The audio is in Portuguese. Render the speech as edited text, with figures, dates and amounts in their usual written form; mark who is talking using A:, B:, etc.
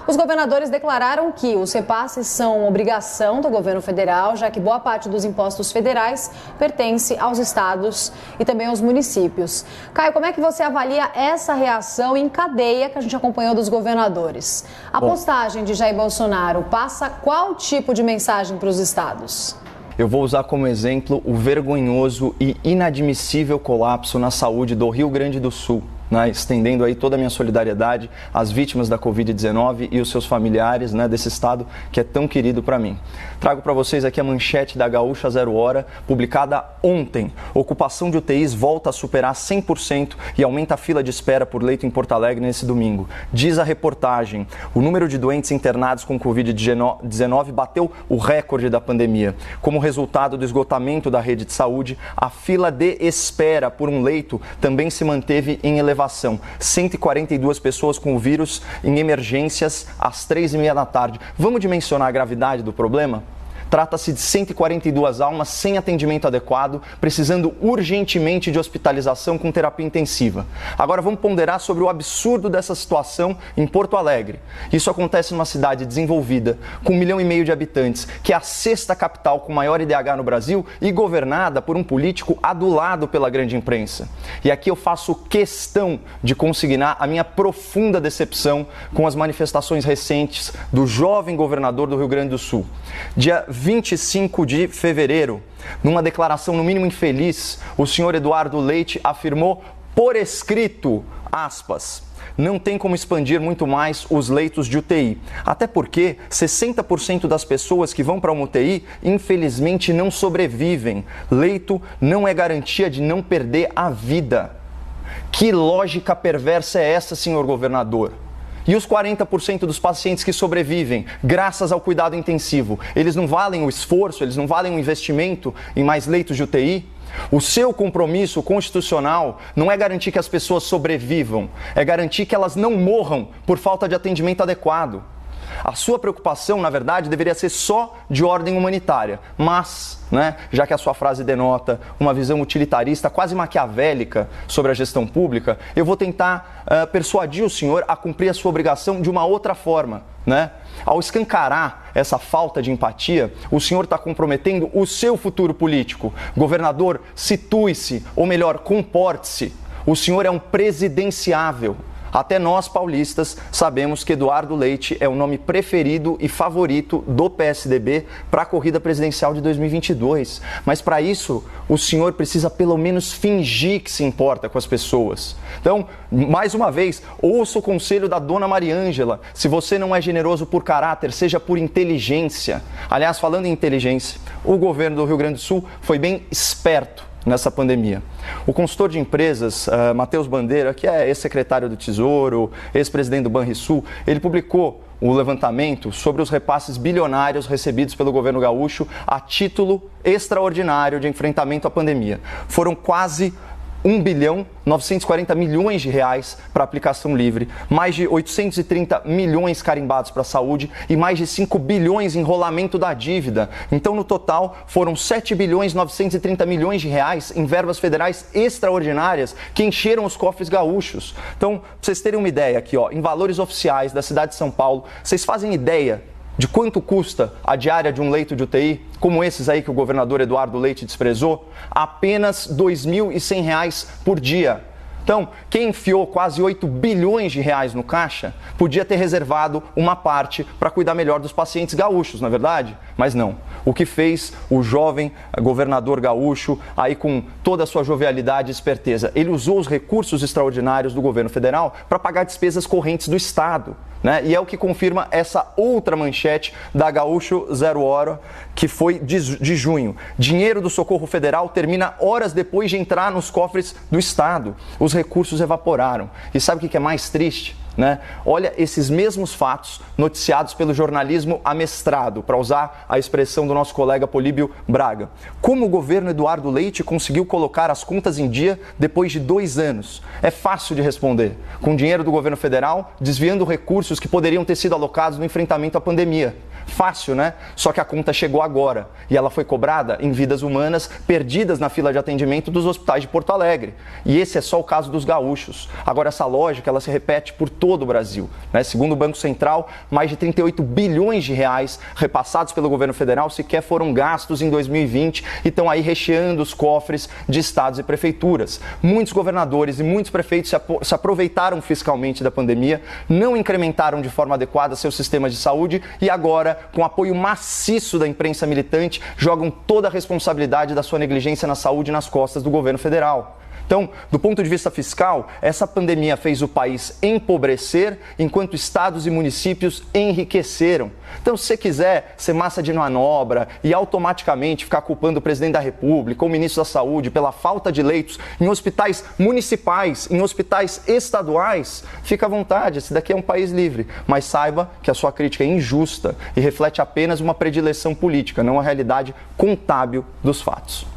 A: Os governadores declararam que os repasses são obrigação do governo federal, já que boa parte dos impostos federais pertence aos estados e também aos municípios. Caio, como é que você avalia essa reação em cadeia que a gente acompanhou dos governadores? A postagem de Jair Bolsonaro passa qual tipo de mensagem para os estados?
B: Eu vou usar como exemplo o vergonhoso e inadmissível colapso na saúde do Rio Grande do Sul, estendendo aí toda a minha solidariedade às vítimas da Covid-19 e os seus familiares, desse estado que é tão querido para mim. Trago para vocês aqui a manchete da Gaúcha Zero Hora, publicada ontem. Ocupação de UTIs volta a superar 100% e aumenta a fila de espera por leito em Porto Alegre nesse domingo. Diz a reportagem, o número de doentes internados com Covid-19 bateu o recorde da pandemia. Como resultado do esgotamento da rede de saúde, a fila de espera por um leito também se manteve em elevação. 142 pessoas com o vírus em emergências às 3h30 da tarde. Vamos dimensionar a gravidade do problema? Trata-se de 142 almas sem atendimento adequado, precisando urgentemente de hospitalização com terapia intensiva. Agora vamos ponderar sobre o absurdo dessa situação em Porto Alegre. Isso acontece numa cidade desenvolvida, com 1,5 milhão de habitantes, que é a 6ª capital com maior IDH no Brasil e governada por um político adulado pela grande imprensa. E aqui eu faço questão de consignar a minha profunda decepção com as manifestações recentes do jovem governador do Rio Grande do Sul. Dia 25 de fevereiro, numa declaração no mínimo infeliz, o senhor Eduardo Leite afirmou por escrito, aspas, não tem como expandir muito mais os leitos de UTI. Até porque 60% das pessoas que vão para uma UTI, infelizmente, não sobrevivem. Leito não é garantia de não perder a vida. Que lógica perversa é essa, senhor governador? E os 40% dos pacientes que sobrevivem, graças ao cuidado intensivo, eles não valem o esforço, eles não valem o investimento em mais leitos de UTI? O seu compromisso constitucional não é garantir que as pessoas sobrevivam, é garantir que elas não morram por falta de atendimento adequado. A sua preocupação, na verdade, deveria ser só de ordem humanitária, mas, já que a sua frase denota uma visão utilitarista, quase maquiavélica sobre a gestão pública, eu vou tentar persuadir o senhor a cumprir a sua obrigação de uma outra forma, Ao escancarar essa falta de empatia, o senhor está comprometendo o seu futuro político. Governador, situe-se, ou melhor, comporte-se. O senhor é um presidenciável. Até nós, paulistas, sabemos que Eduardo Leite é o nome preferido e favorito do PSDB para a corrida presidencial de 2022. Mas para isso, o senhor precisa pelo menos fingir que se importa com as pessoas. Então, mais uma vez, ouça o conselho da dona Mariângela. Se você não é generoso por caráter, seja por inteligência. Aliás, falando em inteligência, o governo do Rio Grande do Sul foi bem esperto nessa pandemia. O consultor de empresas, Matheus Bandeira, que é ex-secretário do Tesouro, ex-presidente do Banrisul, ele publicou o levantamento sobre os repasses bilionários recebidos pelo governo gaúcho a título extraordinário de enfrentamento à pandemia. Foram quase 1,940 bilhão de reais para aplicação livre, mais de 830 milhões carimbados para a saúde e mais de 5 bilhões em rolamento da dívida. Então, no total, foram 7,930 bilhão de reais em verbas federais extraordinárias que encheram os cofres gaúchos. Então, para vocês terem uma ideia aqui, em valores oficiais da cidade de São Paulo, vocês fazem ideia de quanto custa a diária de um leito de UTI, como esses aí que o governador Eduardo Leite desprezou? Apenas R$ 2.100 por dia. Então, quem enfiou quase 8 bilhões de reais no caixa, podia ter reservado uma parte para cuidar melhor dos pacientes gaúchos, não é verdade? Mas não. O que fez o jovem governador gaúcho, aí com toda a sua jovialidade e esperteza? Ele usou os recursos extraordinários do governo federal para pagar despesas correntes do Estado. E é o que confirma essa outra manchete da Gaúcho Zero Hora, que foi de junho. Dinheiro do Socorro Federal termina horas depois de entrar nos cofres do Estado. Os recursos evaporaram. E sabe o que é mais triste? Olha esses mesmos fatos noticiados pelo jornalismo amestrado, para usar a expressão do nosso colega Políbio Braga. Como o governo Eduardo Leite conseguiu colocar as contas em dia depois de 2 anos? É fácil de responder. Com dinheiro do governo federal, desviando recursos que poderiam ter sido alocados no enfrentamento à pandemia. Fácil, né? Só que a conta chegou agora e ela foi cobrada em vidas humanas perdidas na fila de atendimento dos hospitais de Porto Alegre. E esse é só o caso dos gaúchos. Agora, essa lógica ela se repete por todo o Brasil, né? Segundo o Banco Central, mais de 38 bilhões de reais repassados pelo governo federal sequer foram gastos em 2020 e estão aí recheando os cofres de estados e prefeituras. Muitos governadores e muitos prefeitos se aproveitaram fiscalmente da pandemia, não incrementaram de forma adequada seus sistemas de saúde e agora, com apoio maciço da imprensa militante, jogam toda a responsabilidade da sua negligência na saúde nas costas do governo federal. Então, do ponto de vista fiscal, essa pandemia fez o país empobrecer, enquanto estados e municípios enriqueceram. Então, se você quiser ser massa de manobra e automaticamente ficar culpando o presidente da República ou o ministro da Saúde pela falta de leitos em hospitais municipais, em hospitais estaduais, fica à vontade, esse daqui é um país livre. Mas saiba que a sua crítica é injusta e reflete apenas uma predileção política, não a realidade contábil dos fatos.